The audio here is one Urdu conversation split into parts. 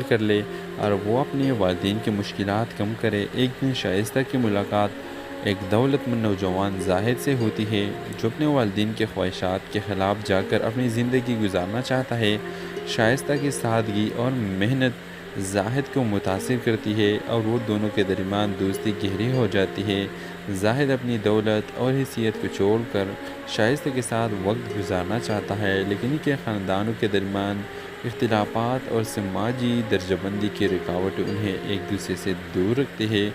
کر لے اور وہ اپنے والدین کی مشکلات کم کرے۔ ایک دن شائستہ کی ملاقات ایک دولت مند نوجوان زاہد سے ہوتی ہے جو اپنے والدین کے خواہشات کے خلاف جا کر اپنی زندگی گزارنا چاہتا ہے۔ شائستہ کی سادگی اور محنت زاہد کو متاثر کرتی ہے اور وہ دونوں کے درمیان دوستی گہری ہو جاتی ہے۔ زاہد اپنی دولت اور حیثیت کو چھوڑ کر شائستہ کے ساتھ وقت گزارنا چاہتا ہے، لیکن ان کے خاندانوں کے درمیان اختلافات اور سماجی درجہ بندی کی رکاوٹیں انہیں ایک دوسرے سے دور رکھتے ہیں۔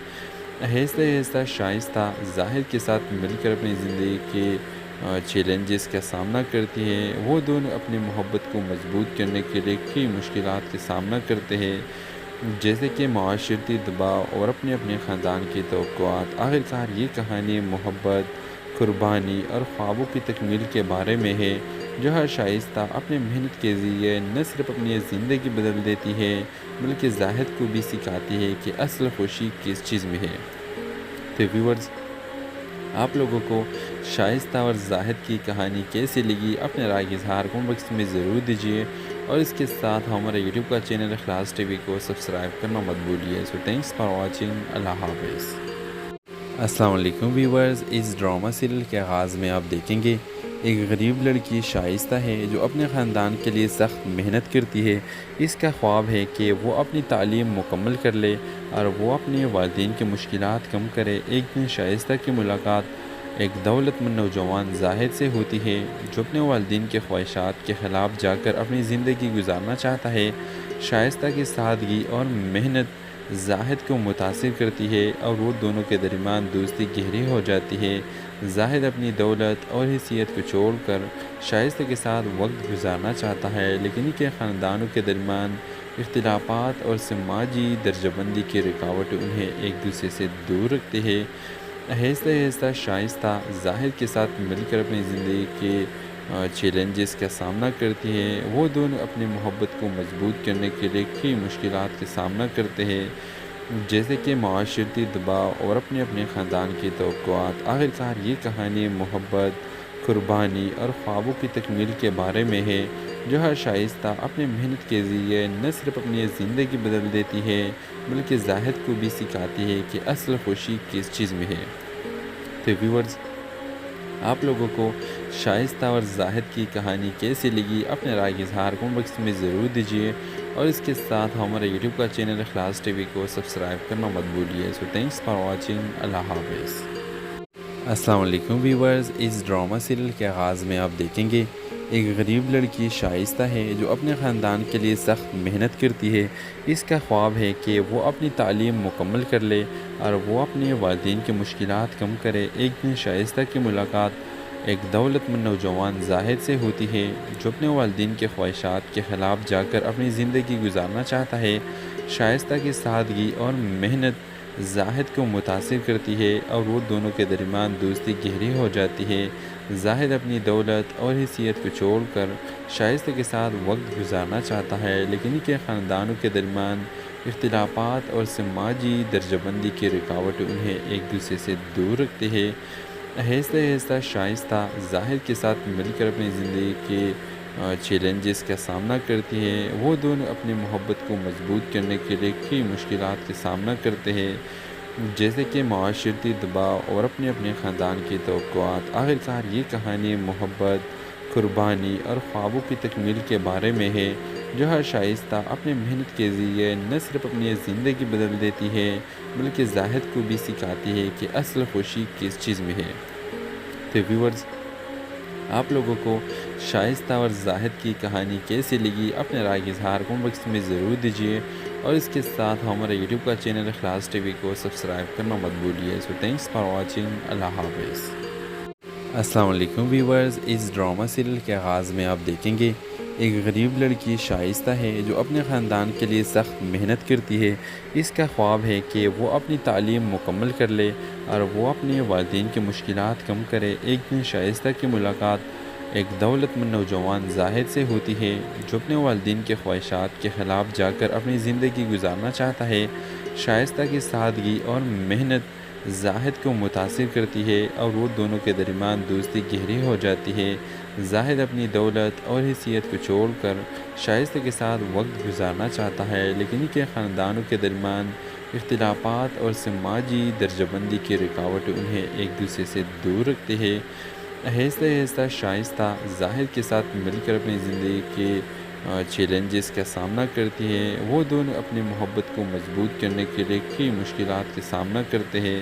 آہستہ آہستہ شائستہ زاہد کے ساتھ مل کر اپنی زندگی کے چیلنجز کا سامنا کرتی ہے۔ وہ دونوں اپنی محبت کو مضبوط کرنے کے لیے کئی مشکلات کا سامنا کرتے ہیں، جیسے کہ معاشرتی دباؤ اور اپنے خاندان کی توقعات۔ آخرکار یہ کہانی محبت، قربانی اور خوابوں کی تکمیل کے بارے میں ہے، جو ہر شائستہ اپنے محنت کے ذریعے نہ صرف اپنی زندگی بدل دیتی ہے بلکہ زاہد کو بھی سکھاتی ہے کہ اصل خوشی کس چیز میں ہے۔ تو ویورز، آپ لوگوں کو شائستہ اور زاہد کی کہانی کیسی لگی؟ اپنے رائے کا اظہار کمنٹ باکس میں ضرور دیجیے، اور اس کے ساتھ ہمارے یوٹیوب کا چینل اخلاص ٹی وی کو سبسکرائب کرنا مت بھولیے۔ سو تھینکس فار واچنگ۔ اللہ حافظ۔ السلام علیکم ویورز، اس ڈرامہ سیریل کے آغاز میں آپ دیکھیں گے ایک غریب لڑکی شائستہ ہے جو اپنے خاندان کے لیے سخت محنت کرتی ہے۔ اس کا خواب ہے کہ وہ اپنی تعلیم مکمل کر لے اور وہ اپنے والدین کی مشکلات کم کرے۔ ایک دن شائستہ کی ملاقات ایک دولت مند نوجوان زاہد سے ہوتی ہے جو اپنے والدین کے خواہشات کے خلاف جا کر اپنی زندگی گزارنا چاہتا ہے۔ شائستہ کی سادگی اور محنت زاہد کو متاثر کرتی ہے اور وہ دونوں کے درمیان دوستی گہری ہو جاتی ہے۔ زاہد اپنی دولت اور حیثیت کو چھوڑ کر شائستہ کے ساتھ وقت گزارنا چاہتا ہے، لیکن ان کے خاندانوں کے درمیان اختلافات اور سماجی درجہ بندی کی رکاوٹیں انہیں ایک دوسرے سے دور رکھتے ہیں۔ آہستہ آہستہ شائستہ زاہد کے ساتھ مل کر اپنی زندگی کے چیلنجز کا سامنا کرتی ہے۔ وہ دونوں اپنی محبت کو مضبوط کرنے کے لیے کئی مشکلات کا سامنا کرتے ہیں، جیسے کہ معاشرتی دباؤ اور اپنے خاندان کی توقعات۔ آخرکار یہ کہانی محبت، قربانی اور خوابوں کی تکمیل کے بارے میں ہے، جو ہر شائستہ اپنے محنت کے ذریعے نہ صرف اپنی زندگی بدل دیتی ہے بلکہ زاہد کو بھی سکھاتی ہے کہ اصل خوشی کس چیز میں ہے۔ تو ویورز، آپ لوگوں کو شائستہ اور زاہد کی کہانی کیسی لگی؟ اپنے رائے کا اظہار کمنٹ باکس میں ضرور دیجیے، اور اس کے ساتھ ہمارے یوٹیوب کا چینل اخلاص ٹی وی کو سبسکرائب کرنا مت بھولیے۔ سو تھینکس فار واچنگ۔ اللہ حافظ۔ السلام علیکم ویورز، اس ڈرامہ سیریل کے آغاز میں آپ دیکھیں گے ایک غریب لڑکی شائستہ ہے جو اپنے خاندان کے لیے سخت محنت کرتی ہے۔ اس کا خواب ہے کہ وہ اپنی تعلیم مکمل کر لے اور وہ اپنے والدین کی مشکلات کم کرے۔ ایک دن شائستہ کی ملاقات ایک دولت مند نوجوان زاہد سے ہوتی ہے جو اپنے والدین کے خواہشات کے خلاف جا کر اپنی زندگی گزارنا چاہتا ہے۔ شائستہ کی سادگی اور محنت زاہد کو متاثر کرتی ہے اور وہ دونوں کے درمیان دوستی گہری ہو جاتی ہے۔ زاہد اپنی دولت اور حیثیت کو چھوڑ کر شائستہ کے ساتھ وقت گزارنا چاہتا ہے، لیکن ان کے خاندانوں کے درمیان اختلافات اور سماجی درجہ بندی کی رکاوٹیں انہیں ایک دوسرے سے دور رکھتے ہیں۔ آہستہ آہستہ شائستہ زاہد کے ساتھ مل کر اپنی زندگی کے چیلنجز کا سامنا کرتی ہے۔ وہ دونوں اپنی محبت کو مضبوط کرنے کے لیے کئی مشکلات کا سامنا کرتے ہیں، جیسے کہ معاشرتی دباؤ اور اپنے خاندان کی توقعات۔ آخرکار یہ کہانی محبت، قربانی اور خوابوں کی تکمیل کے بارے میں ہے، جو ہر شائستہ اپنے محنت کے ذریعے نہ صرف اپنی زندگی بدل دیتی ہے بلکہ زاہد کو بھی سکھاتی ہے کہ اصل خوشی کس چیز میں ہے۔ تو ویورز، آپ لوگوں کو شائستہ اور زاہد کی کہانی کیسی لگی؟ اپنے رائے کا اظہار کمنٹ باکس میں ضرور دیجیے، اور اس کے ساتھ ہمارے یوٹیوب کا چینل اخلاص ٹی وی کو سبسکرائب کرنا مت بھولیے۔ سو تھینکس فار واچنگ۔ اللہ حافظ۔ السلام علیکم ویورز، اس ڈرامہ سیریل کے آغاز میں آپ دیکھیں گے ایک غریب لڑکی شائستہ ہے جو اپنے خاندان کے لیے سخت محنت کرتی ہے۔ اس کا خواب ہے کہ وہ اپنی تعلیم مکمل کر لے اور وہ اپنے والدین کی مشکلات کم کرے۔ ایک دن شائستہ کی ملاقات ایک دولت مند نوجوان زاہد سے ہوتی ہے جو اپنے والدین کے خواہشات کے خلاف جا کر اپنی زندگی گزارنا چاہتا ہے۔ شائستہ کی سادگی اور محنت زاہد کو متاثر کرتی ہے اور وہ دونوں کے درمیان دوستی گہری ہو جاتی ہے۔ زاہد اپنی دولت اور حیثیت کو چھوڑ کر شائستہ کے ساتھ وقت گزارنا چاہتا ہے، لیکن ان کے خاندانوں کے درمیان اختلافات اور سماجی درجہ بندی کی رکاوٹیں انہیں ایک دوسرے سے دور رکھتے ہیں۔ آہستہ آہستہ شائستہ زاہد کے ساتھ مل کر اپنی زندگی کے چیلنجز کا سامنا کرتی ہے۔ وہ دونوں اپنی محبت کو مضبوط کرنے کے لیے کئی مشکلات کا سامنا کرتے ہیں،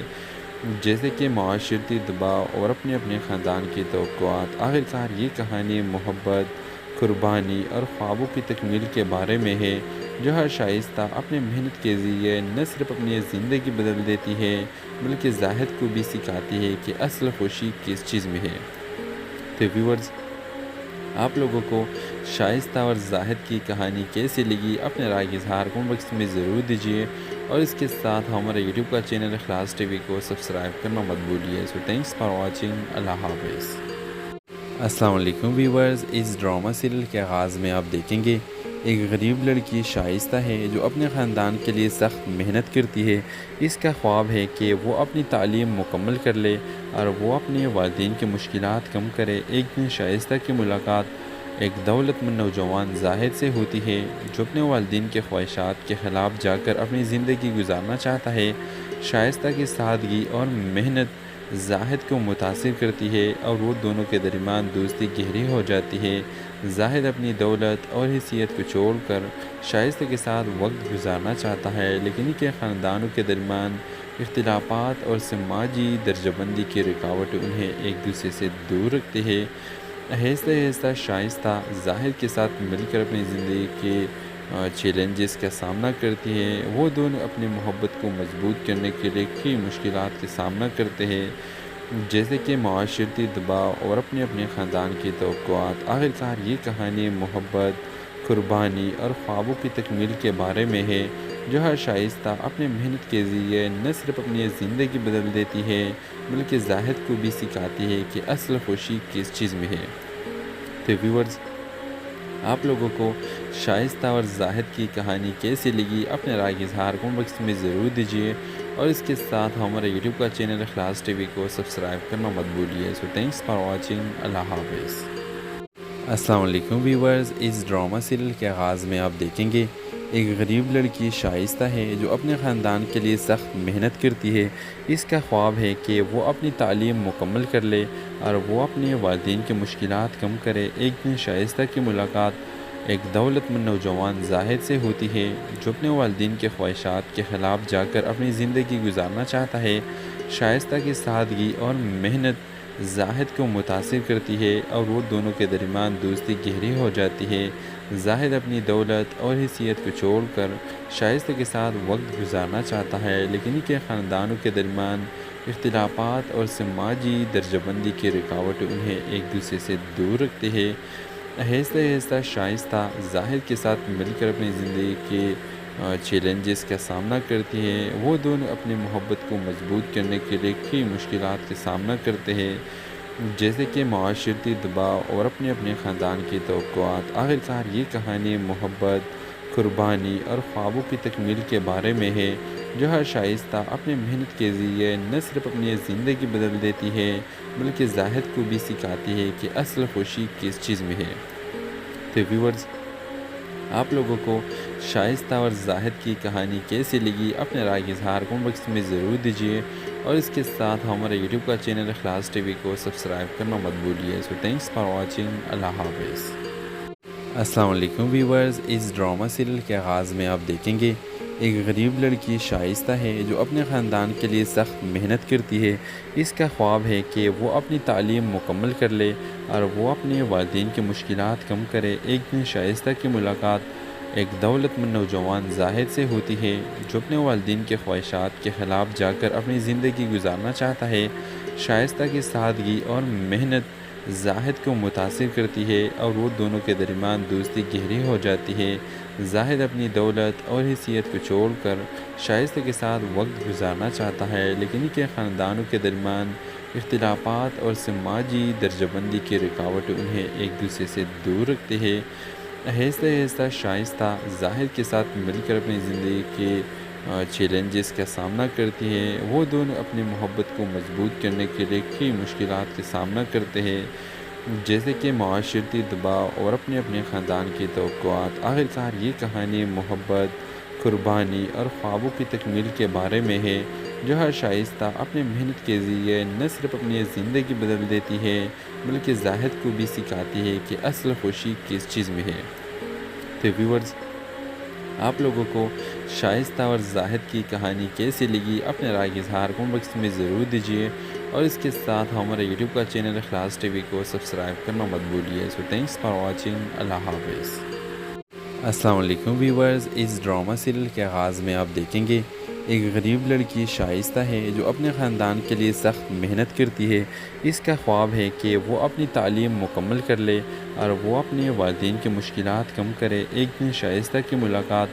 جیسے کہ معاشرتی دباؤ اور اپنے اپنے خاندان کی توقعات۔ آخرکار یہ کہانی محبت، قربانی اور خوابوں کی تکمیل کے بارے میں ہے، جو ہر شائستہ اپنے محنت کے ذریعے نہ صرف اپنی زندگی بدل دیتی ہے بلکہ زاہد کو بھی سکھاتی ہے کہ اصل خوشی کس چیز میں ہے۔ تو ویورز، آپ لوگوں کو شائستہ اور زاہد کی کہانی کیسی لگی؟ اپنے رائے کا اظہار کمنٹ باکس میں ضرور دیجیے، اور اس کے ساتھ ہمارے یوٹیوب کا چینل اخلاص ٹی وی کو سبسکرائب کرنا مت بھولیے۔ سو تھینکس فار واچنگ۔ اللہ حافظ۔ السلام علیکم ویورز، اس ڈرامہ سیریل کے آغاز میں آپ دیکھیں گے ایک غریب لڑکی شائستہ ہے جو اپنے خاندان کے لیے سخت محنت کرتی ہے۔ اس کا خواب ہے کہ وہ اپنی تعلیم مکمل کر لے اور وہ اپنے والدین کی مشکلات کم کرے۔ ایک دن شائستہ کی ملاقات ایک دولت مند نوجوان زاہد سے ہوتی ہے، جو اپنے والدین کے خواہشات کے خلاف جا کر اپنی زندگی گزارنا چاہتا ہے۔ شائستہ کی سادگی اور محنت زاہد کو متاثر کرتی ہے اور وہ دونوں کے درمیان دوستی گہری ہو جاتی ہے۔ زاہد اپنی دولت اور حیثیت کو چھوڑ کر شائستہ کے ساتھ وقت گزارنا چاہتا ہے، لیکن ان کے خاندانوں کے درمیان اختلافات اور سماجی درجہ بندی کی رکاوٹیں انہیں ایک دوسرے سے دور رکھتے ہیں۔ آہستہ آہستہ شائستہ زاہد کے ساتھ مل کر اپنی زندگی کے چیلنجز کا سامنا کرتی ہے۔ وہ دونوں اپنی محبت کو مضبوط کرنے کے لیے کئی مشکلات کا سامنا کرتے ہیں، جیسے کہ معاشرتی دباؤ اور اپنے اپنے خاندان کی توقعات۔ آخرکار یہ کہانی محبت، قربانی اور خوابوں کی تکمیل کے بارے میں ہے، جو ہر شائستہ اپنے محنت کے ذریعے نہ صرف اپنی زندگی بدل دیتی ہے بلکہ زاہد کو بھی سکھاتی ہے کہ اصل خوشی کس چیز میں ہے۔ تو ویورز، آپ لوگوں کو شائستہ اور زاہد کی کہانی کیسی لگی؟ اپنے رائے کا اظہار کمنٹ باکس میں ضرور دیجیے، اور اس کے ساتھ ہمارے یوٹیوب کا چینل اخلاص ٹی وی کو سبسکرائب کرنا مت بھولیے۔ سو تھینکس فار واچنگ۔ اللہ حافظ۔ السلام علیکم ویورز، اس ڈرامہ سیریل کے آغاز میں آپ دیکھیں گے ایک غریب لڑکی شائستہ ہے جو اپنے خاندان کے لیے سخت محنت کرتی ہے۔ اس کا خواب ہے کہ وہ اپنی تعلیم مکمل کر لے اور وہ اپنے والدین کی مشکلات کم کرے۔ ایک دن شائستہ کی ملاقات ایک دولت مند نوجوان زاہد سے ہوتی ہے، جو اپنے والدین کے خواہشات کے خلاف جا کر اپنی زندگی گزارنا چاہتا ہے۔ شائستہ کی سادگی اور محنت زاہد کو متاثر کرتی ہے اور وہ دونوں کے درمیان دوستی گہری ہو جاتی ہے۔ زاہد اپنی دولت اور حیثیت کو چھوڑ کر شائستہ کے ساتھ وقت گزارنا چاہتا ہے، لیکن ان کے خاندانوں کے درمیان اختلافات اور سماجی درجہ بندی کی رکاوٹیں انہیں ایک دوسرے سے دور رکھتے ہیں۔ آہستہ آہستہ شائستہ زاہد کے ساتھ مل کر اپنی زندگی کے چیلنجز کا سامنا کرتی ہے۔ وہ دونوں اپنی محبت کو مضبوط کرنے کے لیے کئی مشکلات کا سامنا کرتے ہیں، جیسے کہ معاشرتی دباؤ اور اپنے اپنے خاندان کی توقعات۔ آخرکار یہ کہانی محبت، قربانی اور خوابوں کی تکمیل کے بارے میں ہے، جو ہر شائستہ اپنے محنت کے ذریعے نہ صرف اپنی زندگی بدل دیتی ہے بلکہ زاہد کو بھی سکھاتی ہے کہ اصل خوشی کس چیز میں ہے۔ تو ویورز، آپ لوگوں کو شائستہ اور زاہد کی کہانی کیسی لگی؟ اپنے رائے کا اظہار کمنٹ باکس میں ضرور دیجیے، اور اس کے ساتھ ہمارے یوٹیوب کا چینل اخلاص ٹی وی کو سبسکرائب کرنا مت بھولیے۔ سو تھینکس فار واچنگ۔ اللہ حافظ۔ السلام علیکم ویورز، اس ڈرامہ سیریل کے آغاز میں آپ دیکھیں گے ایک غریب لڑکی شائستہ ہے جو اپنے خاندان کے لیے سخت محنت کرتی ہے۔ اس کا خواب ہے کہ وہ اپنی تعلیم مکمل کر لے اور وہ اپنے والدین کی مشکلات کم کرے۔ ایک دن شائستہ کی ملاقات ایک دولت مند نوجوان زاہد سے ہوتی ہے، جو اپنے والدین کے خواہشات کے خلاف جا کر اپنی زندگی گزارنا چاہتا ہے۔ شائستہ کی سادگی اور محنت زاہد کو متاثر کرتی ہے اور وہ دونوں کے درمیان دوستی گہری ہو جاتی ہے۔ زاہد اپنی دولت اور حیثیت کو چھوڑ کر شائستہ کے ساتھ وقت گزارنا چاہتا ہے، لیکن ان کے خاندانوں کے درمیان اختلافات اور سماجی درجہ بندی کی رکاوٹیں انہیں ایک دوسرے سے دور رکھتے ہیں۔ آہستہ آہستہ شائستہ زاہد کے ساتھ مل کر اپنی زندگی کے چیلنجز کا سامنا کرتی ہے، وہ دونوں اپنی محبت کو مضبوط کرنے کے لیے کئی مشکلات کا سامنا کرتے ہیں، جیسے کہ معاشرتی دباؤ اور اپنے اپنے خاندان کی توقعات۔ آخرکار یہ کہانی محبت، قربانی اور خوابوں کی تکمیل کے بارے میں ہے، جو ہر شائستہ اپنے محنت کے ذریعے نہ صرف اپنی زندگی بدل دیتی ہے بلکہ زاہد کو بھی سکھاتی ہے کہ اصل خوشی کس چیز میں ہے۔ تو ویورز، آپ لوگوں کو شائستہ اور زاہد کی کہانی کیسی لگی؟ اپنے رائے کا اظہار کمنٹ باکس میں ضرور دیجیے، اور اس کے ساتھ ہمارے یوٹیوب کا چینل اخلاص ٹی وی کو سبسکرائب کرنا مت بھولیے۔ سو تھینکس فار واچنگ، اللہ حافظ۔ السلام علیکم ویورز، اس ڈرامہ سیریل کے آغاز میں آپ دیکھیں گے ایک غریب لڑکی شائستہ ہے جو اپنے خاندان کے لیے سخت محنت کرتی ہے۔ اس کا خواب ہے کہ وہ اپنی تعلیم مکمل کر لے اور وہ اپنے والدین کی مشکلات کم کرے۔ ایک دن شائستہ کی ملاقات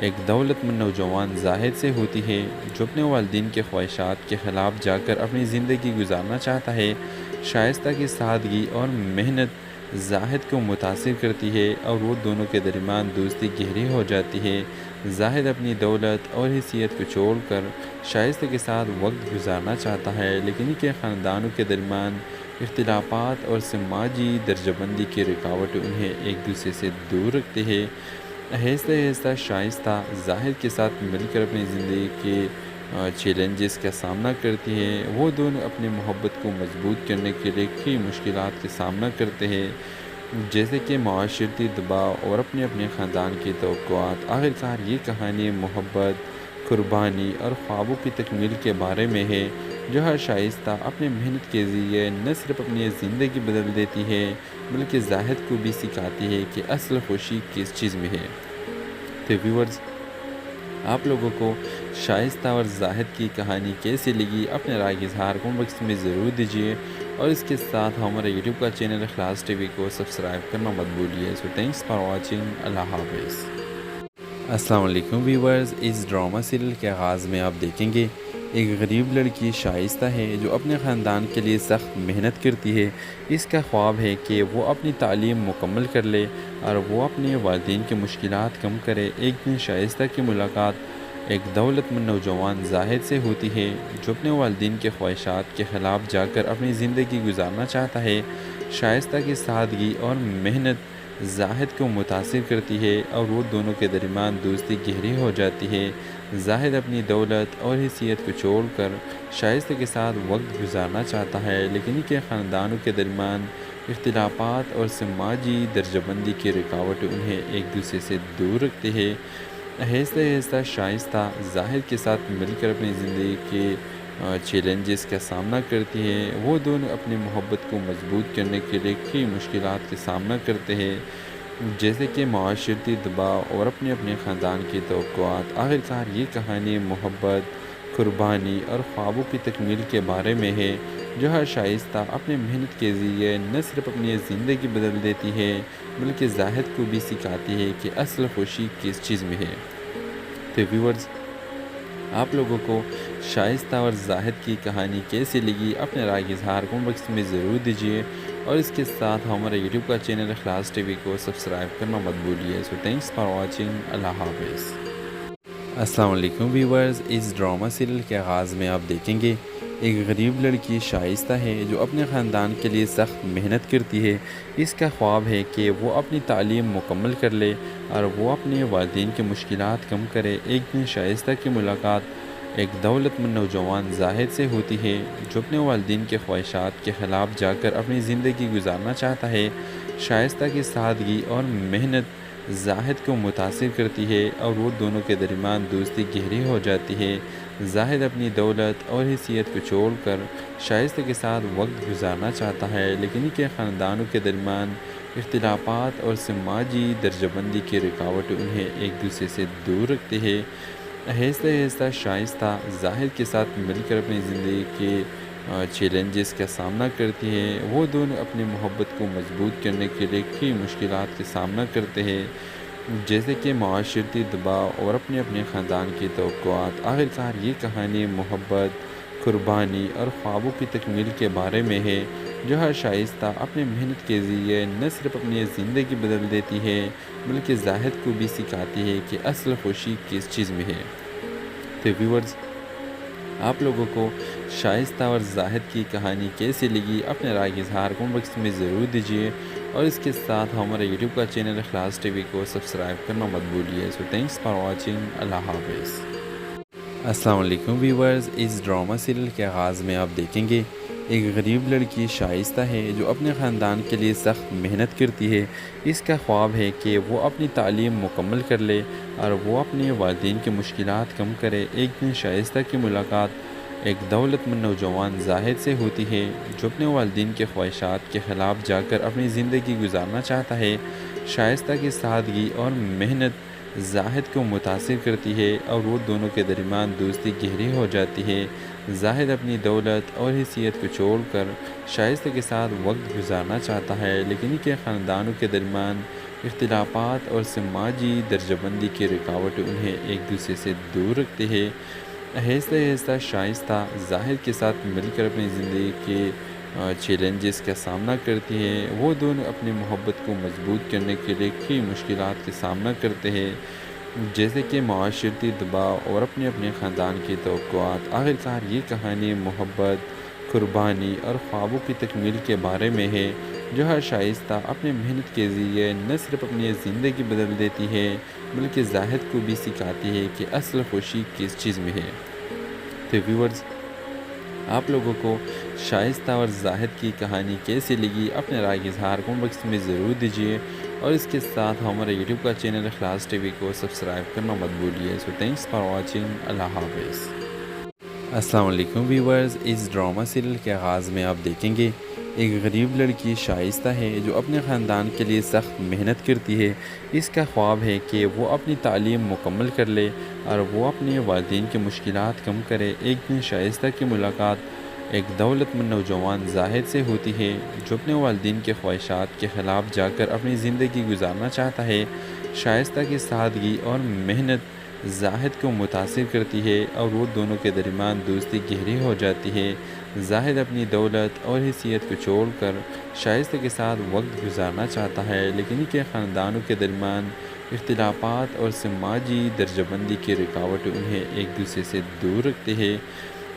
ایک دولت مند نوجوان زاہد سے ہوتی ہے، جو اپنے والدین کے خواہشات کے خلاف جا کر اپنی زندگی گزارنا چاہتا ہے۔ شائستہ کی سادگی اور محنت زاہد کو متاثر کرتی ہے اور وہ دونوں کے درمیان دوستی گہری ہو جاتی ہے۔ زاہد اپنی دولت اور حیثیت کو چھوڑ کر شائستہ کے ساتھ وقت گزارنا چاہتا ہے، لیکن ان کے خاندانوں کے درمیان اختلافات اور سماجی درجہ بندی کی رکاوٹیں انہیں ایک دوسرے سے دور رکھتے ہیں۔ آہستہ آہستہ شائستہ زاہد کے ساتھ مل کر اپنی زندگی کے چیلنجز کا سامنا کرتی ہے۔ وہ دونوں اپنی محبت کو مضبوط کرنے کے لیے کئی مشکلات کا سامنا کرتے ہیں، جیسے کہ معاشرتی دباؤ اور اپنے اپنے خاندان کی توقعات۔ آخرکار یہ کہانی محبت، قربانی اور خوابوں کی تکمیل کے بارے میں ہے، جو ہر شائستہ اپنے محنت کے ذریعے نہ صرف اپنی زندگی بدل دیتی ہے بلکہ زاہد کو بھی سکھاتی ہے کہ اصل خوشی کس چیز میں ہے۔ تو ویورز، آپ لوگوں کو شائستہ اور زاہد کی کہانی کیسی لگی؟ اپنے رائے کا اظہار کمنٹ باکس میں ضرور دیجیے، اور اس کے ساتھ ہمارے یوٹیوب کا چینل اخلاص ٹی وی کو سبسکرائب کرنا مت بھولیے۔ سو تھینکس فار واچنگ، اللہ حافظ۔ السلام علیکم ویورز، اس ڈرامہ سیریل کے آغاز میں آپ دیکھیں گے ایک غریب لڑکی شائستہ ہے جو اپنے خاندان کے لیے سخت محنت کرتی ہے۔ اس کا خواب ہے کہ وہ اپنی تعلیم مکمل کر لے اور وہ اپنے والدین کی مشکلات کم کرے۔ ایک دن شائستہ کی ملاقات ایک دولت مند نوجوان زاہد سے ہوتی ہے، جو اپنے والدین کے خواہشات کے خلاف جا کر اپنی زندگی گزارنا چاہتا ہے۔ شائستہ کی سادگی اور محنت زاہد کو متاثر کرتی ہے اور وہ دونوں کے درمیان دوستی گہری ہو جاتی ہے۔ زاہد اپنی دولت اور حیثیت کو چھوڑ کر شائستہ کے ساتھ وقت گزارنا چاہتا ہے، لیکن ان کے خاندانوں کے درمیان اختلافات اور سماجی درجہ بندی کی رکاوٹیں انہیں ایک دوسرے سے دور رکھتے ہیں۔ آہستہ آہستہ شائستہ زاہد کے ساتھ مل کر اپنی زندگی کے چیلنجز کا سامنا کرتی ہے۔ وہ دونوں اپنی محبت کو مضبوط کرنے کے لیے کئی مشکلات کا سامنا کرتے ہیں، جیسے کہ معاشرتی دباؤ اور اپنے اپنے خاندان کی توقعات۔ آخرکار یہ کہانی محبت، قربانی اور خوابوں کی تکمیل کے بارے میں ہے، جو ہر شائستہ اپنے محنت کے ذریعے نہ صرف اپنی زندگی بدل دیتی ہے بلکہ زاہد کو بھی سکھاتی ہے کہ اصل خوشی کس چیز میں ہے۔ تو ویورز، آپ لوگوں کو شائستہ اور زاہد کی کہانی کیسی لگی؟ اپنے رائے کا اظہار کمنٹ باکس میں ضرور دیجیے، اور اس کے ساتھ ہمارے یوٹیوب کا چینل اخلاص ٹی وی کو سبسکرائب کرنا مت بھولیے۔ سو تھینکس فار واچنگ، اللہ حافظ۔ السلام علیکم ویورز، اس ڈرامہ سیریل کے آغاز میں آپ دیکھیں گے ایک غریب لڑکی شائستہ ہے جو اپنے خاندان کے لیے سخت محنت کرتی ہے۔ اس کا خواب ہے کہ وہ اپنی تعلیم مکمل کر لے اور وہ اپنے والدین کی مشکلات کم کرے۔ ایک دن شائستہ کی ملاقات ایک دولت مند نوجوان زاہد سے ہوتی ہے، جو اپنے والدین کے خواہشات کے خلاف جا کر اپنی زندگی گزارنا چاہتا ہے۔ شائستہ کی سادگی اور محنت زاہد کو متاثر کرتی ہے اور وہ دونوں کے درمیان دوستی گہری ہو جاتی ہے۔ زاہد اپنی دولت اور حیثیت کو چھوڑ کر شائستہ کے ساتھ وقت گزارنا چاہتا ہے، لیکن ان کے خاندانوں کے درمیان اختلافات اور سماجی درجہ بندی کی رکاوٹیں انہیں ایک دوسرے سے دور رکھتے ہیں۔ آہستہ آہستہ شائستہ زاہد کے ساتھ مل کر اپنی زندگی کے چیلنجز کا سامنا کرتی ہے۔ وہ دونوں اپنی محبت کو مضبوط کرنے کے لیے کئی مشکلات کا سامنا کرتے ہیں، جیسے کہ معاشرتی دباؤ اور اپنے اپنے خاندان کی توقعات۔ آخرکار یہ کہانی محبت، قربانی اور خوابوں کی تکمیل کے بارے میں ہے، جو ہر شائستہ اپنے محنت کے ذریعے نہ صرف اپنی زندگی بدل دیتی ہے بلکہ زاہد کو بھی سکھاتی ہے کہ اصل خوشی کس چیز میں ہے۔ تو ویورز، آپ لوگوں کو شائستہ اور زاہد کی کہانی کیسی لگی اپنے رائے کا اظہار کمنٹ باکس میں ضرور دیجیے، اور اس کے ساتھ ہمارے یوٹیوب کا چینل اخلاص ٹی وی کو سبسکرائب کرنا مت بھولیے۔ سو تھینکس فار واچنگ، اللہ حافظ۔ السلام علیکم ویورز، اس ڈرامہ سیریل کے آغاز میں آپ دیکھیں گے ایک غریب لڑکی شائستہ ہے جو اپنے خاندان کے لیے سخت محنت کرتی ہے۔ اس کا خواب ہے کہ وہ اپنی تعلیم مکمل کر لے اور وہ اپنے والدین کی مشکلات کم کرے۔ ایک دن شائستہ کی ملاقات ایک دولت مند نوجوان زاہد سے ہوتی ہے جو اپنے والدین کے خواہشات کے خلاف جا کر اپنی زندگی گزارنا چاہتا ہے۔ شائستہ کی سادگی اور محنت زاہد کو متاثر کرتی ہے اور وہ دونوں کے درمیان دوستی گہری ہو جاتی ہے۔ زاہد اپنی دولت اور حیثیت کو چھوڑ کر شائستہ کے ساتھ وقت گزارنا چاہتا ہے، لیکن ان کے خاندانوں کے درمیان اختلافات اور سماجی درجہ بندی کی رکاوٹیں انہیں ایک دوسرے سے دور رکھتے ہیں۔ آہستہ آہستہ شائستہ زاہد کے ساتھ مل کر اپنی زندگی کے چیلنجز کا سامنا کرتی ہے۔ وہ دونوں اپنی محبت کو مضبوط کرنے کے لیے کئی مشکلات کا سامنا کرتے ہیں، جیسے کہ معاشرتی دباؤ اور اپنے خاندان کی توقعات۔ آخرکار یہ کہانی محبت، قربانی اور خوابوں کی تکمیل کے بارے میں ہے، جو ہر شائستہ اپنے محنت کے ذریعے نہ صرف اپنی زندگی بدل دیتی ہے بلکہ زاہد کو بھی سکھاتی ہے کہ اصل خوشی کس چیز میں ہے۔ تو ویورز، آپ لوگوں کو شائستہ اور زاہد کی کہانی کیسی لگی اپنے رائے کا اظہار کمنٹ باکس میں ضرور دیجیے، اور اس کے ساتھ ہمارے یوٹیوب کا چینل اخلاص ٹی وی کو سبسکرائب کرنا مت بھولیے۔ سو تھینکس فار واچنگ، اللہ حافظ۔ السلام علیکم ویورز، اس ڈرامہ سیریل کے آغاز میں آپ دیکھیں گے ایک غریب لڑکی شائستہ ہے جو اپنے خاندان کے لیے سخت محنت کرتی ہے۔ اس کا خواب ہے کہ وہ اپنی تعلیم مکمل کر لے اور وہ اپنے والدین کی مشکلات کم کرے۔ ایک دن شائستہ کی ملاقات ایک دولت مند نوجوان زاہد سے ہوتی ہے جو اپنے والدین کے خواہشات کے خلاف جا کر اپنی زندگی گزارنا چاہتا ہے۔ شائستہ کی سادگی اور محنت زاہد کو متاثر کرتی ہے اور وہ دونوں کے درمیان دوستی گہری ہو جاتی ہے۔ زاہد اپنی دولت اور حیثیت کو چھوڑ کر شائستہ کے ساتھ وقت گزارنا چاہتا ہے، لیکن ان کے خاندانوں کے درمیان اختلافات اور سماجی درجہ بندی کی رکاوٹیں انہیں ایک دوسرے سے دور رکھتے ہیں۔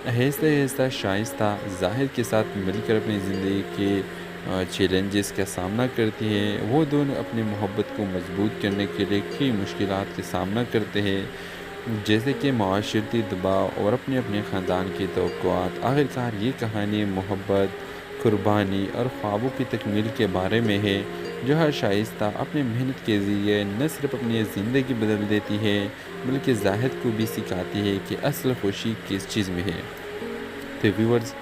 آہستہ آہستہ شائستہ زاہد کے ساتھ مل کر اپنی زندگی کے چیلنجز کا سامنا کرتی ہے۔ وہ دونوں اپنی محبت کو مضبوط کرنے کے لیے کئی مشکلات کا سامنا کرتے ہیں، جیسے کہ معاشرتی دباؤ اور اپنے خاندان کی توقعات۔ آخرکار یہ کہانی محبت، قربانی اور خوابوں کی تکمیل کے بارے میں ہے، جو ہر شائستہ اپنے محنت کے ذریعے نہ صرف اپنی زندگی بدل دیتی ہے بلکہ زاہد کو بھی سکھاتی ہے کہ اصل خوشی کس چیز میں ہے۔ تو ویورز،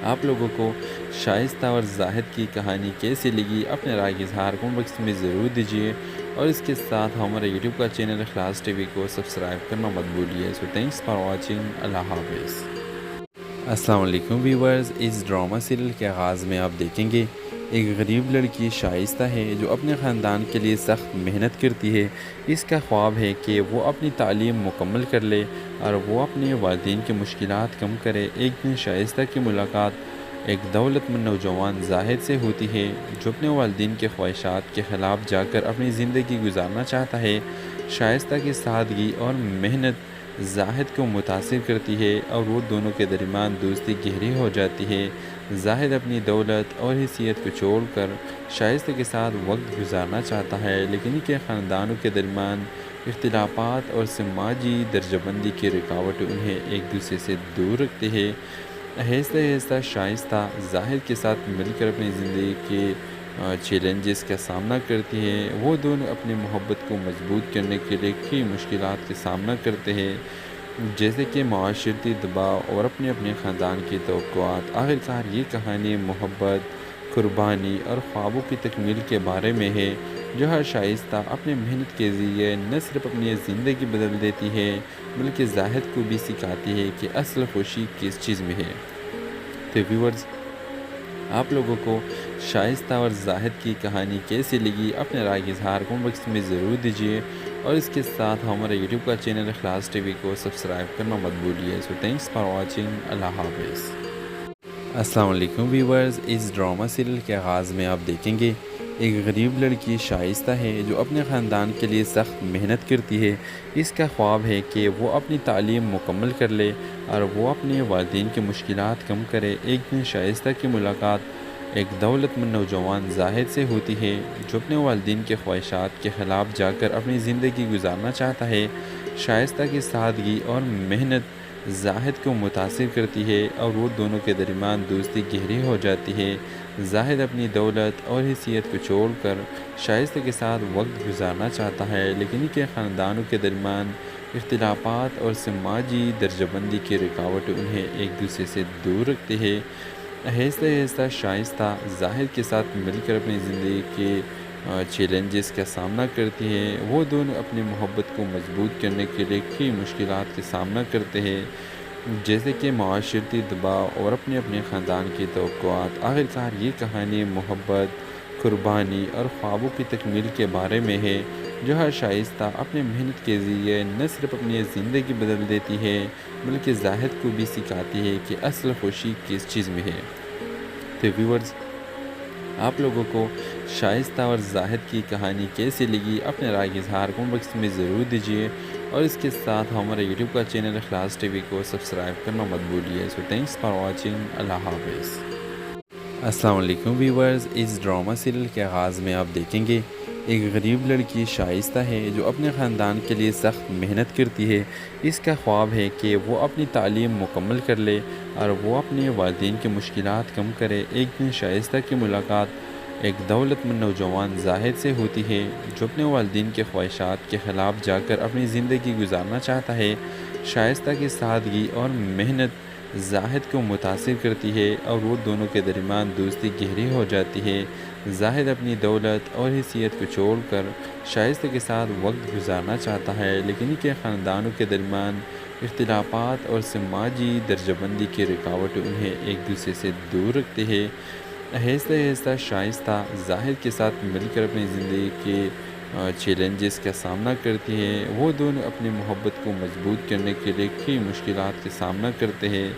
آپ لوگوں کو شائستہ اور زاہد کی کہانی کیسی لگی اپنے رائے کا اظہار کمنٹ باکس میں ضرور دیجیے، اور اس کے ساتھ ہمارے یوٹیوب کا چینل اخلاص ٹی وی کو سبسکرائب کرنا مت بھولیے۔ سو تھینکس فار واچنگ، اللہ حافظ۔ السلام علیکم ویورز، اس ڈرامہ سیریل کے آغاز میں آپ دیکھیں گے ایک غریب لڑکی شائستہ ہے جو اپنے خاندان کے لیے سخت محنت کرتی ہے۔ اس کا خواب ہے کہ وہ اپنی تعلیم مکمل کر لے اور وہ اپنے والدین کی مشکلات کم کرے۔ ایک دن شائستہ کی ملاقات ایک دولت مند نوجوان زاہد سے ہوتی ہے جو اپنے والدین کے خواہشات کے خلاف جا کر اپنی زندگی گزارنا چاہتا ہے۔ شائستہ کی سادگی اور محنت زاہد کو متاثر کرتی ہے اور وہ دونوں کے درمیان دوستی گہری ہو جاتی ہے۔ زاہد اپنی دولت اور حیثیت کو چھوڑ کر شائستہ کے ساتھ وقت گزارنا چاہتا ہے، لیکن ان کے خاندانوں کے درمیان اختلافات اور سماجی درجہ بندی کی رکاوٹیں انہیں ایک دوسرے سے دور رکھتے ہیں۔ آہستہ آہستہ شائستہ زاہد کے ساتھ مل کر اپنی زندگی کے چیلنجز کا سامنا کرتی ہے۔ وہ دونوں اپنی محبت کو مضبوط کرنے کے لیے کئی مشکلات کا سامنا کرتے ہیں، جیسے کہ معاشرتی دباؤ اور اپنے خاندان کی توقعات۔ آخرکار یہ کہانی محبت، قربانی اور خوابوں کی تکمیل کے بارے میں ہے، جو ہر شائستہ اپنے محنت کے ذریعے نہ صرف اپنی زندگی بدل دیتی ہے بلکہ زاہد کو بھی سکھاتی ہے کہ اصل خوشی کس چیز میں ہے۔ تو ویورز، آپ لوگوں کو شائستہ اور زاہد کی کہانی کیسی لگی اپنے رائے کا اظہار کمنٹ باکس میں ضرور دیجیے، اور اس کے ساتھ ہمارے یوٹیوب کا چینل اخلاص ٹی وی کو سبسکرائب کرنا مت بھولیے۔ سو تھینکس فار واچنگ، اللہ حافظ۔ السلام علیکم ویورز، اس ڈرامہ سیریل کے آغاز میں آپ دیکھیں گے ایک غریب لڑکی شائستہ ہے جو اپنے خاندان کے لیے سخت محنت کرتی ہے۔ اس کا خواب ہے کہ وہ اپنی تعلیم مکمل کر لے اور وہ اپنے والدین کی مشکلات کم کرے۔ ایک دن شائستہ کی ملاقات ایک دولت مند نوجوان زاہد سے ہوتی ہے جو اپنے والدین کے خواہشات کے خلاف جا کر اپنی زندگی گزارنا چاہتا ہے۔ شائستہ کی سادگی اور محنت زاہد کو متاثر کرتی ہے اور وہ دونوں کے درمیان دوستی گہری ہو جاتی ہے۔ زاہد اپنی دولت اور حیثیت کو چھوڑ کر شائستہ کے ساتھ وقت گزارنا چاہتا ہے، لیکن ان کے خاندانوں کے درمیان اختلافات اور سماجی درجہ بندی کی رکاوٹیں انہیں ایک دوسرے سے دور رکھتے ہیں۔ آہستہ آہستہ شائستہ زاہد کے ساتھ مل کر اپنی زندگی کے چیلنجز کا سامنا کرتی ہے۔ وہ دونوں اپنی محبت کو مضبوط کرنے کے لیے کئی مشکلات کا سامنا کرتے ہیں، جیسے کہ معاشرتی دباؤ اور اپنے خاندان کی توقعات۔ آخرکار یہ کہانی محبت، قربانی اور خوابوں کی تکمیل کے بارے میں ہے، جو ہر شائستہ اپنے محنت کے ذریعے نہ صرف اپنی زندگی بدل دیتی ہے بلکہ زاہد کو بھی سکھاتی ہے کہ اصل خوشی کس چیز میں ہے۔ تو ویورز، آپ لوگوں کو شائستہ اور زاہد کی کہانی کیسی لگی؟ اپنے رائے کا اظہار کمنٹ باکس میں ضرور دیجیے، اور اس کے ساتھ ہمارے یوٹیوب کا چینل اخلاص ٹی وی کو سبسکرائب کرنا مت بھولیے۔ سو تھینکس فار واچنگ۔ اللہ حافظ۔ السلام علیکم ویورز، اس ڈرامہ سیریل کے آغاز میں آپ دیکھیں گے ایک غریب لڑکی شائستہ ہے جو اپنے خاندان کے لیے سخت محنت کرتی ہے۔ اس کا خواب ہے کہ وہ اپنی تعلیم مکمل کر لے اور وہ اپنے والدین کی مشکلات کم کرے۔ ایک دن شائستہ کی ملاقات ایک دولت مند نوجوان زاہد سے ہوتی ہے جو اپنے والدین کے خواہشات کے خلاف جا کر اپنی زندگی گزارنا چاہتا ہے۔ شائستہ کی سادگی اور محنت زاہد کو متاثر کرتی ہے اور وہ دونوں کے درمیان دوستی گہری ہو جاتی ہے۔ زاہد اپنی دولت اور حیثیت کو چھوڑ کر شائستہ کے ساتھ وقت گزارنا چاہتا ہے، لیکن ان کے خاندانوں کے درمیان اختلافات اور سماجی درجہ بندی کی رکاوٹیں انہیں ایک دوسرے سے دور رکھتے ہیں۔ آہستہ آہستہ شائستہ زاہد کے ساتھ مل کر اپنی زندگی کے چیلنجز کا سامنا کرتی ہے۔ وہ دونوں اپنی محبت کو مضبوط کرنے کے لیے کئی مشکلات کا سامنا کرتے ہیں،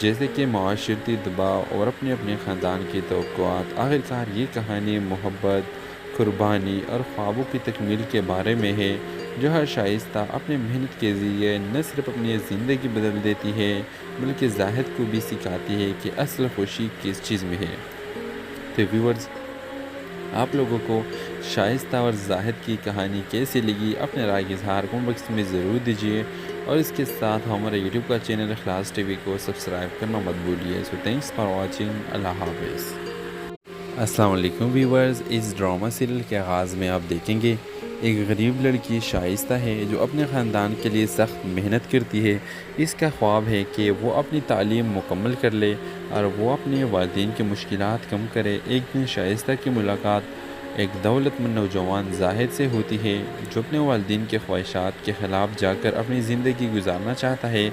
جیسے کہ معاشرتی دباؤ اور اپنے خاندان کی توقعات۔ آخرکار یہ کہانی محبت، قربانی اور خوابوں کی تکمیل کے بارے میں ہے، جو ہر شائستہ اپنے محنت کے ذریعے نہ صرف اپنی زندگی بدل دیتی ہے بلکہ زاہد کو بھی سکھاتی ہے کہ اصل خوشی کس چیز میں ہے۔ تو ویورز، آپ لوگوں کو شائستہ اور زاہد کی کہانی کیسی لگی؟ اپنے رائے کا اظہار کمنٹ باکس میں ضرور دیجیے، اور اس کے ساتھ ہمارے یوٹیوب کا چینل اخلاص ٹی وی کو سبسکرائب کرنا مت بھولیے۔ سو تھینکس فار واچنگ۔ اللہ حافظ۔ السلام علیکم ویورز، اس ڈرامہ سیریل کے آغاز میں آپ دیکھیں گے ایک غریب لڑکی شائستہ ہے جو اپنے خاندان کے لیے سخت محنت کرتی ہے۔ اس کا خواب ہے کہ وہ اپنی تعلیم مکمل کر لے اور وہ اپنے والدین کی مشکلات کم کرے۔ ایک دن شائستہ کی ملاقات ایک دولت مند نوجوان زاہد سے ہوتی ہے جو اپنے والدین کے خواہشات کے خلاف جا کر اپنی زندگی گزارنا چاہتا ہے۔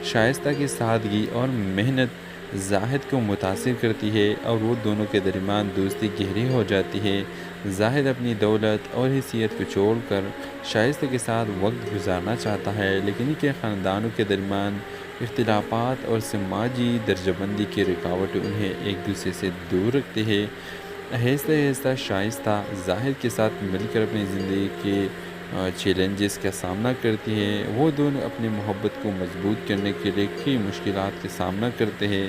شائستہ کی سادگی اور محنت زاہد کو متاثر کرتی ہے اور وہ دونوں کے درمیان دوستی گہری ہو جاتی ہے۔ زاہد اپنی دولت اور حیثیت کو چھوڑ کر شائستہ کے ساتھ وقت گزارنا چاہتا ہے، لیکن ان کے خاندانوں کے درمیان اختلافات اور سماجی درجہ بندی کی رکاوٹیں انہیں ایک دوسرے سے دور رکھتے ہیں۔ آہستہ آہستہ شائستہ زاہد کے ساتھ مل کر اپنی زندگی کے چیلنجز کا سامنا کرتی ہے۔ وہ دونوں اپنی محبت کو مضبوط کرنے کے لیے کئی مشکلات کا سامنا کرتے ہیں،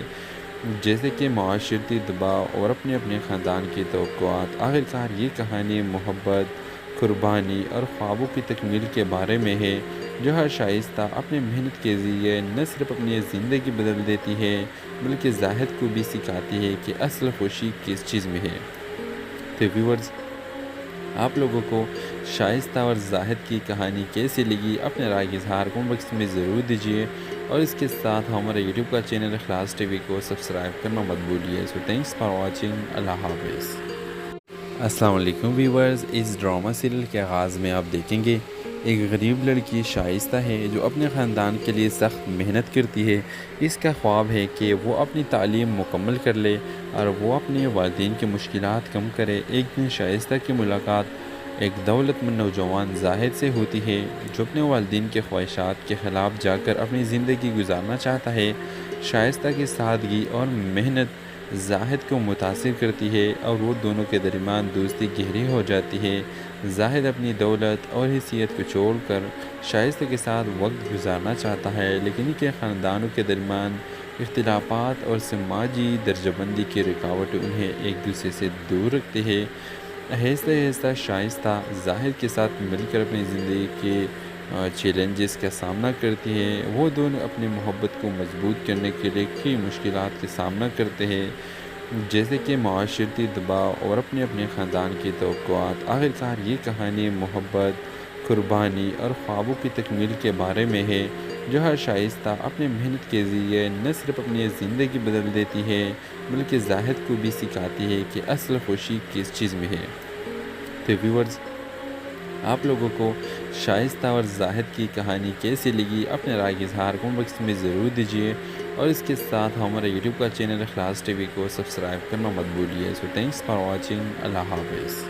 جیسے کہ معاشرتی دباؤ اور اپنے خاندان کی توقعات۔ آخرکار یہ کہانی محبت، قربانی اور خوابوں کی تکمیل کے بارے میں ہے، جو ہر شائستہ اپنے محنت کے ذریعے نہ صرف اپنی زندگی بدل دیتی ہے بلکہ زاہد کو بھی سکھاتی ہے کہ اصل خوشی کس چیز میں ہے۔ تو ویورز، آپ لوگوں کو شائستہ اور زاہد کی کہانی کیسی لگی؟ اپنے رائے کا اظہار کمنٹ باکس میں ضرور دیجیے، اور اس کے ساتھ ہمارے یوٹیوب کا چینل اخلاص ٹی وی کو سبسکرائب کرنا مت بھولیے۔ سو تھینکس فار واچنگ۔ اللہ حافظ۔ السلام علیکم ویورز، اس ڈرامہ سیریل کے آغاز میں آپ دیکھیں گے ایک غریب لڑکی شائستہ ہے جو اپنے خاندان کے لیے سخت محنت کرتی ہے۔ اس کا خواب ہے کہ وہ اپنی تعلیم مکمل کر لے اور وہ اپنے والدین کی مشکلات کم کرے۔ ایک دن شائستہ کی ملاقات ایک دولت مند نوجوان زاہد سے ہوتی ہے جو اپنے والدین کے خواہشات کے خلاف جا کر اپنی زندگی گزارنا چاہتا ہے۔ شائستہ کی سادگی اور محنت زاہد کو متاثر کرتی ہے اور وہ دونوں کے درمیان دوستی گہری ہو جاتی ہے۔ زاہد اپنی دولت اور حیثیت کو چھوڑ کر شائستہ کے ساتھ وقت گزارنا چاہتا ہے، لیکن ان کے خاندانوں کے درمیان اختلافات اور سماجی درجہ بندی کی رکاوٹیں انہیں ایک دوسرے سے دور رکھتے ہیں۔ آہستہ آہستہ شائستہ زاہد کے ساتھ مل کر اپنی زندگی کے چیلنجز کا سامنا کرتی ہے۔ وہ دونوں اپنی محبت کو مضبوط کرنے کے لیے کئی مشکلات کا سامنا کرتے ہیں، جیسے کہ معاشرتی دباؤ اور اپنے خاندان کی توقعات۔ آخرکار یہ کہانی محبت، قربانی اور خوابوں کی تکمیل کے بارے میں ہے، جو ہر شائستہ اپنے محنت کے ذریعے نہ صرف اپنی زندگی بدل دیتی ہے بلکہ زاہد کو بھی سکھاتی ہے کہ اصل خوشی کس چیز میں ہے۔ تو ویورز، آپ لوگوں کو شائستہ اور زاہد کی کہانی کیسی لگی؟ اپنے رائے کا اظہار کمنٹ باکس میں ضرور دیجیے، اور اس کے ساتھ ہمارے یوٹیوب کا چینل اخلاص ٹی وی کو سبسکرائب کرنا مت بھولیے۔ سو تھینکس فار واچنگ۔ اللہ حافظ۔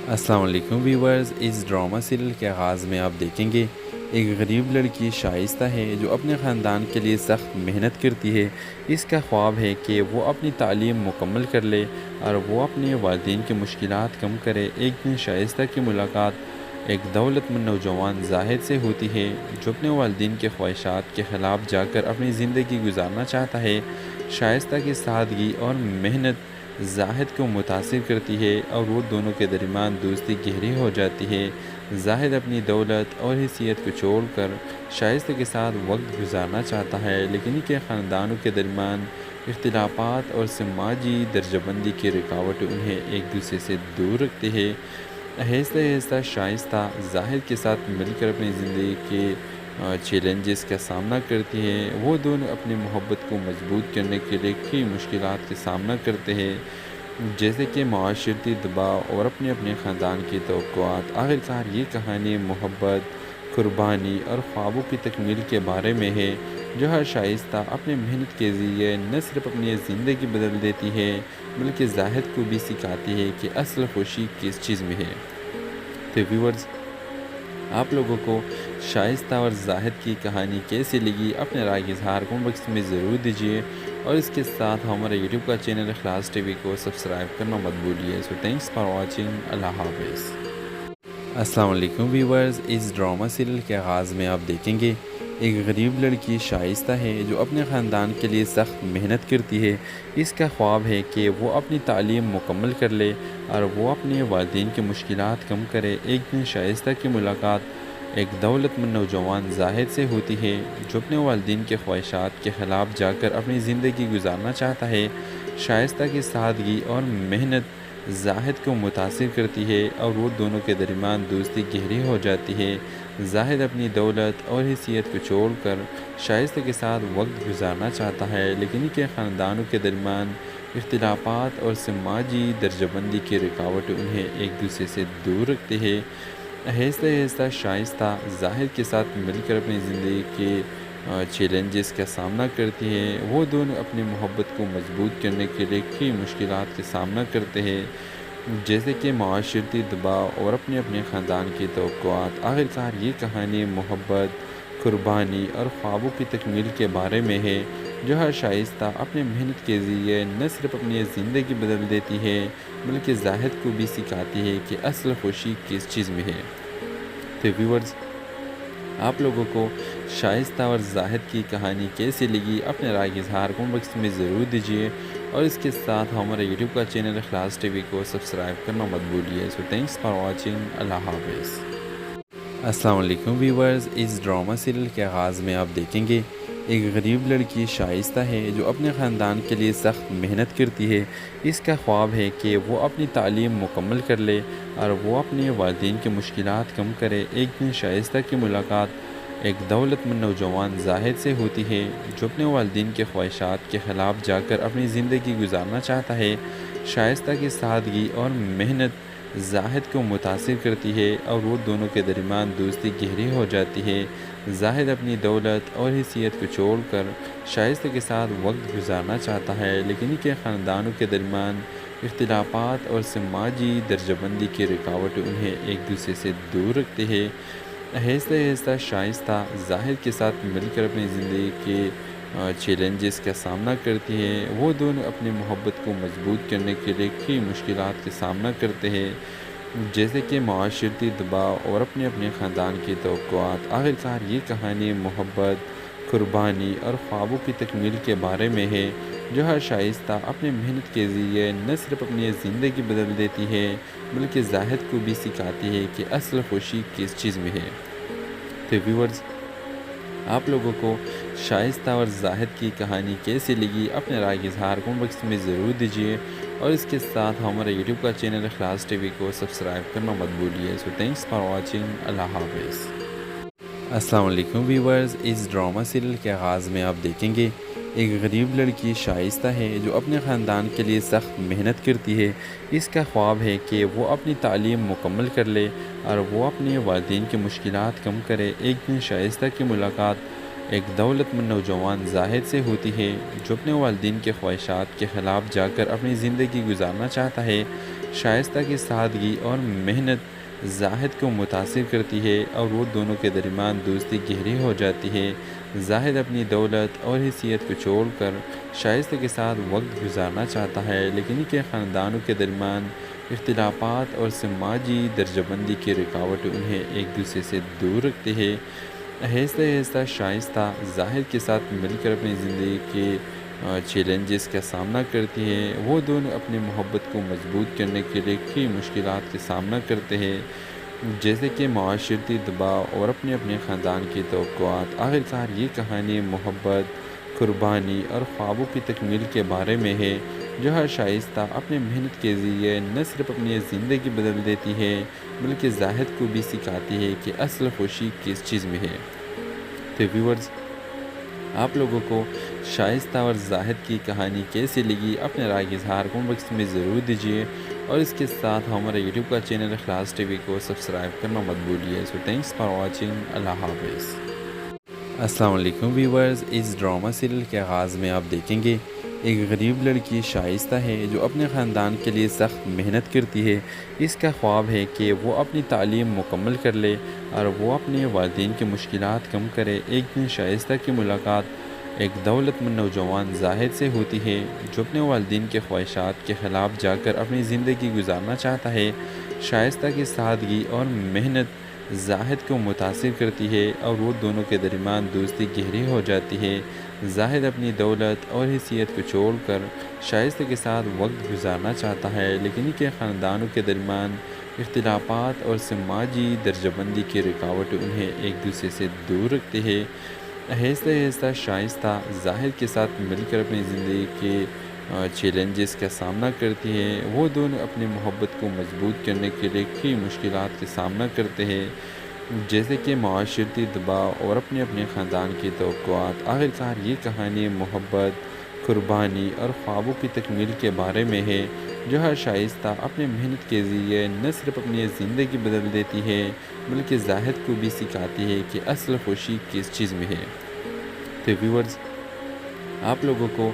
السلام علیکم ویورز، اس ڈرامہ سیریل کے آغاز میں آپ دیکھیں گے ایک غریب لڑکی شائستہ ہے جو اپنے خاندان کے لیے سخت محنت کرتی ہے۔ اس کا خواب ہے کہ وہ اپنی تعلیم مکمل کر لے اور وہ اپنے والدین کی مشکلات کم کرے۔ ایک دن شائستہ کی ملاقات ایک دولت مند نوجوان زاہد سے ہوتی ہے، جو اپنے والدین کے خواہشات کے خلاف جا کر اپنی زندگی گزارنا چاہتا ہے۔ شائستہ کی سادگی اور محنت زاہد کو متاثر کرتی ہے اور وہ دونوں کے درمیان دوستی گہری ہو جاتی ہے۔ زاہد اپنی دولت اور حیثیت کو چھوڑ کر شائستہ کے ساتھ وقت گزارنا چاہتا ہے، لیکن ان کے خاندانوں کے درمیان اختلافات اور سماجی درجہ بندی کی رکاوٹیں انہیں ایک دوسرے سے دور رکھتے ہیں۔ آہستہ آہستہ شائستہ زاہد کے ساتھ مل کر اپنی زندگی کے چیلنجز کا سامنا کرتی ہے۔ وہ دونوں اپنی محبت کو مضبوط کرنے کے لیے کئی مشکلات کا سامنا کرتے ہیں، جیسے کہ معاشرتی دباؤ اور اپنے خاندان کی توقعات۔ آخرکار یہ کہانی محبت، قربانی اور خوابوں کی تکمیل کے بارے میں ہے، جو ہر شائستہ اپنے محنت کے ذریعے نہ صرف اپنی زندگی بدل دیتی ہے بلکہ زاہد کو بھی سکھاتی ہے کہ اصل خوشی کس چیز میں ہے۔ تو ویورز، آپ لوگوں کو شائستہ اور زاہد کی کہانی کیسی لگی؟ اپنے رائے کا اظہار کمنٹ باکس میں ضرور دیجیے، اور اس کے ساتھ ہمارے یوٹیوب کا چینل اخلاص ٹی وی کو سبسکرائب کرنا مت بھولیے۔ سو تھینکس فار واچنگ۔ اللہ حافظ۔ السلام علیکم ویورز، اس ڈرامہ سیریل کے آغاز میں آپ دیکھیں گے ایک غریب لڑکی شائستہ ہے جو اپنے خاندان کے لیے سخت محنت کرتی ہے۔ اس کا خواب ہے کہ وہ اپنی تعلیم مکمل کر لے اور وہ اپنے والدین کی مشکلات کم کرے۔ ایک دن شائستہ کی ملاقات ایک دولت مند نوجوان زاہد سے ہوتی ہے، جو اپنے والدین کے خواہشات کے خلاف جا کر اپنی زندگی گزارنا چاہتا ہے۔ شائستہ کی سادگی اور محنت زاہد کو متاثر کرتی ہے اور وہ دونوں کے درمیان دوستی گہری ہو جاتی ہے۔ زاہد اپنی دولت اور حیثیت کو چھوڑ کر شائستہ کے ساتھ وقت گزارنا چاہتا ہے، لیکن ان کے خاندانوں کے درمیان اختلافات اور سماجی درجہ بندی کی رکاوٹیں انہیں ایک دوسرے سے دور رکھتے ہیں۔ آہستہ آہستہ شائستہ زاہد کے ساتھ مل کر اپنی زندگی کے چیلنجز کا سامنا کرتی ہے۔ وہ دونوں اپنی محبت کو مضبوط کرنے کے لیے کئی مشکلات کا سامنا کرتے ہیں، جیسے کہ معاشرتی دباؤ اور اپنے خاندان کی توقعات۔ آخرکار یہ کہانی محبت، قربانی اور خوابوں کی تکمیل کے بارے میں ہے، جو ہر شائستہ اپنے محنت کے ذریعے نہ صرف اپنی زندگی بدل دیتی ہے بلکہ زاہد کو بھی سکھاتی ہے کہ اصل خوشی کس چیز میں ہے۔ تو ویورز، آپ لوگوں کو شائستہ اور زاہد کی کہانی کیسی لگی؟ اپنے رائے کا اظہار کمنٹ باکس میں ضرور دیجیے، اور اس کے ساتھ ہمارے یوٹیوب کا چینل اخلاص ٹی وی کو سبسکرائب کرنا مت بھولیے۔ سو تھینکس فار واچنگ۔ اللہ حافظ۔ السلام علیکم ویورز، اس ڈرامہ سیریل کے آغاز میں آپ دیکھیں گے ایک غریب لڑکی شائستہ ہے جو اپنے خاندان کے لیے سخت محنت کرتی ہے۔ اس کا خواب ہے کہ وہ اپنی تعلیم مکمل کر لے اور وہ اپنے والدین کی مشکلات کم کرے۔ ایک دن شائستہ کی ملاقات ایک دولت مند نوجوان زاہد سے ہوتی ہے، جو اپنے والدین کے خواہشات کے خلاف جا کر اپنی زندگی گزارنا چاہتا ہے۔ شائستہ کی سادگی اور محنت زاہد کو متاثر کرتی ہے اور وہ دونوں کے درمیان دوستی گہری ہو جاتی ہے۔ زاہد اپنی دولت اور حیثیت کو چھوڑ کر شائستہ کے ساتھ وقت گزارنا چاہتا ہے، لیکن ان کے خاندانوں کے درمیان اختلافات اور سماجی درجہ بندی کی رکاوٹیں انہیں ایک دوسرے سے دور رکھتے ہیں۔ آہستہ آہستہ شائستہ زاہد کے ساتھ مل کر اپنی زندگی کے چیلنجز کا سامنا کرتی ہے، وہ دونوں اپنی محبت کو مضبوط کرنے کے لیے کئی مشکلات کا سامنا کرتے ہیں، جیسے کہ معاشرتی دباؤ اور اپنے اپنے خاندان کی توقعات۔ آخرکار یہ کہانی محبت، قربانی اور خوابوں کی تکمیل کے بارے میں ہے، جو ہر شائستہ اپنے محنت کے ذریعے نہ صرف اپنی زندگی بدل دیتی ہے بلکہ زاہد کو بھی سکھاتی ہے کہ اصل خوشی کس چیز میں ہے۔ تو ویورز، آپ لوگوں کو شائستہ اور زاہد کی کہانی کیسی لگی؟ اپنے رائے کا اظہار کمنٹ باکس میں ضرور دیجیے، اور اس کے ساتھ ہمارے یوٹیوب کا چینل اخلاص ٹی وی کو سبسکرائب کرنا مت بھولیے۔ سو تھینکس فار واچنگ، اللہ حافظ۔ السلام علیکم ویورز، اس ڈرامہ سیریل کے آغاز میں آپ دیکھیں گے ایک غریب لڑکی شائستہ ہے جو اپنے خاندان کے لیے سخت محنت کرتی ہے۔ اس کا خواب ہے کہ وہ اپنی تعلیم مکمل کر لے اور وہ اپنے والدین کی مشکلات کم کرے۔ ایک دن شائستہ کی ملاقات ایک دولت مند نوجوان زاہد سے ہوتی ہے، جو اپنے والدین کے خواہشات کے خلاف جا کر اپنی زندگی گزارنا چاہتا ہے۔ شائستہ کی سادگی اور محنت زاہد کو متاثر کرتی ہے اور وہ دونوں کے درمیان دوستی گہری ہو جاتی ہے۔ زاہد اپنی دولت اور حیثیت کو چھوڑ کر شائستہ کے ساتھ وقت گزارنا چاہتا ہے، لیکن ان کے خاندانوں کے درمیان اختلافات اور سماجی درجہ بندی کی رکاوٹیں انہیں ایک دوسرے سے دور رکھتے ہیں۔ آہستہ آہستہ شائستہ زاہد کے ساتھ مل کر اپنی زندگی کے چیلنجز کا سامنا کرتی ہے۔ وہ دونوں اپنی محبت کو مضبوط کرنے کے لیے کئی مشکلات کا سامنا کرتے ہیں، جیسے کہ معاشرتی دباؤ اور اپنے اپنے خاندان کی توقعات۔ آخرکار یہ کہانی محبت، قربانی اور خوابوں کی تکمیل کے بارے میں ہے، جو ہر شائستہ اپنے محنت کے ذریعے نہ صرف اپنی زندگی بدل دیتی ہے بلکہ زاہد کو بھی سکھاتی ہے کہ اصل خوشی کس چیز میں ہے۔ تو ویورز، آپ لوگوں کو شائستہ اور زاہد کی کہانی کیسی لگی؟ اپنے رائے کا اظہار کمنٹ باکس میں ضرور دیجیے، اور اس کے ساتھ ہمارے یوٹیوب کا چینل اخلاص ٹی وی کو سبسکرائب کرنا مت بھولیے۔ سو تھینکس فار واچنگ، اللہ حافظ۔ السلام علیکم ویورز، اس ڈرامہ سیریل کے آغاز میں آپ دیکھیں گے ایک غریب لڑکی شائستہ ہے جو اپنے خاندان کے لیے سخت محنت کرتی ہے۔ اس کا خواب ہے کہ وہ اپنی تعلیم مکمل کر لے اور وہ اپنے والدین کی مشکلات کم کرے۔ ایک دن شائستہ کی ملاقات ایک دولت مند نوجوان زاہد سے ہوتی ہے، جو اپنے والدین کے خواہشات کے خلاف جا کر اپنی زندگی گزارنا چاہتا ہے۔ شائستہ کی سادگی اور محنت زاہد کو متاثر کرتی ہے اور وہ دونوں کے درمیان دوستی گہری ہو جاتی ہے۔ زاہد اپنی دولت اور حیثیت کو چھوڑ کر شائستہ کے ساتھ وقت گزارنا چاہتا ہے، لیکن ان کے خاندانوں کے درمیان اختلافات اور سماجی درجہ بندی کی رکاوٹیں انہیں ایک دوسرے سے دور رکھتے ہیں۔ آہستہ آہستہ شائستہ زاہد کے ساتھ مل کر اپنی زندگی کے چیلنجز کا سامنا کرتی ہے۔ وہ دونوں اپنی محبت کو مضبوط کرنے کے لیے کئی مشکلات کا سامنا کرتے ہیں، جیسے کہ معاشرتی دباؤ اور اپنے اپنے خاندان کی توقعات۔ آخرکار یہ کہانی محبت، قربانی اور خوابوں کی تکمیل کے بارے میں ہے، جو ہر شائستہ اپنے محنت کے ذریعے نہ صرف اپنی زندگی بدل دیتی ہے بلکہ زاہد کو بھی سکھاتی ہے کہ اصل خوشی کس چیز میں ہے۔ تو ویورز، آپ لوگوں کو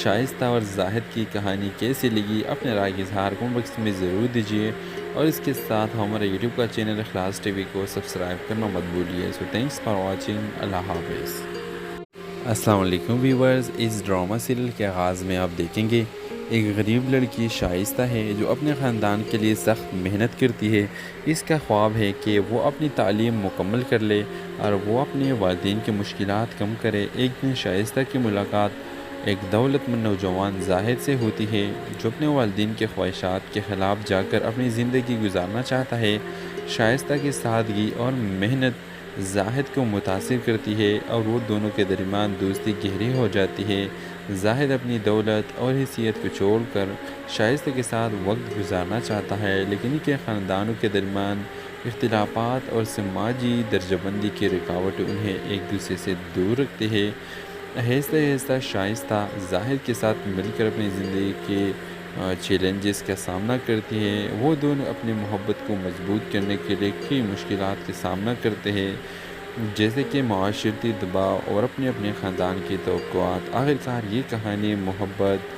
شائستہ اور زاہد کی کہانی کیسی لگی؟ اپنے رائے کا اظہار کمنٹ باکس میں ضرور دیجیے، اور اس کے ساتھ ہمارے یوٹیوب کا چینل اخلاص ٹی وی کو سبسکرائب کرنا مت بھولیے۔ سو تھینکس فار واچنگ، اللہ حافظ۔ السلام علیکم ویورز، اس ڈرامہ سیریل کے آغاز میں آپ دیکھیں گے ایک غریب لڑکی شائستہ ہے جو اپنے خاندان کے لیے سخت محنت کرتی ہے۔ اس کا خواب ہے کہ وہ اپنی تعلیم مکمل کر لے اور وہ اپنے والدین کی مشکلات کم کرے۔ ایک دن شائستہ کی ملاقات ایک دولت مند نوجوان زاہد سے ہوتی ہے، جو اپنے والدین کے خواہشات کے خلاف جا کر اپنی زندگی گزارنا چاہتا ہے۔ شائستہ کی سادگی اور محنت زاہد کو متاثر کرتی ہے اور وہ دونوں کے درمیان دوستی گہری ہو جاتی ہے۔ زاہد اپنی دولت اور حیثیت کو چھوڑ کر شائستہ کے ساتھ وقت گزارنا چاہتا ہے، لیکن ان کے خاندانوں کے درمیان اختلافات اور سماجی درجہ بندی کی رکاوٹیں انہیں ایک دوسرے سے دور رکھتے ہیں۔ آہستہ آہستہ شائستہ زاہد کے ساتھ مل کر اپنی زندگی کے چیلنجز کا سامنا کرتی ہے۔ وہ دونوں اپنی محبت کو مضبوط کرنے کے لیے کئی مشکلات کا سامنا کرتے ہیں، جیسے کہ معاشرتی دباؤ اور اپنے اپنے خاندان کی توقعات۔ آخرکار یہ کہانی محبت،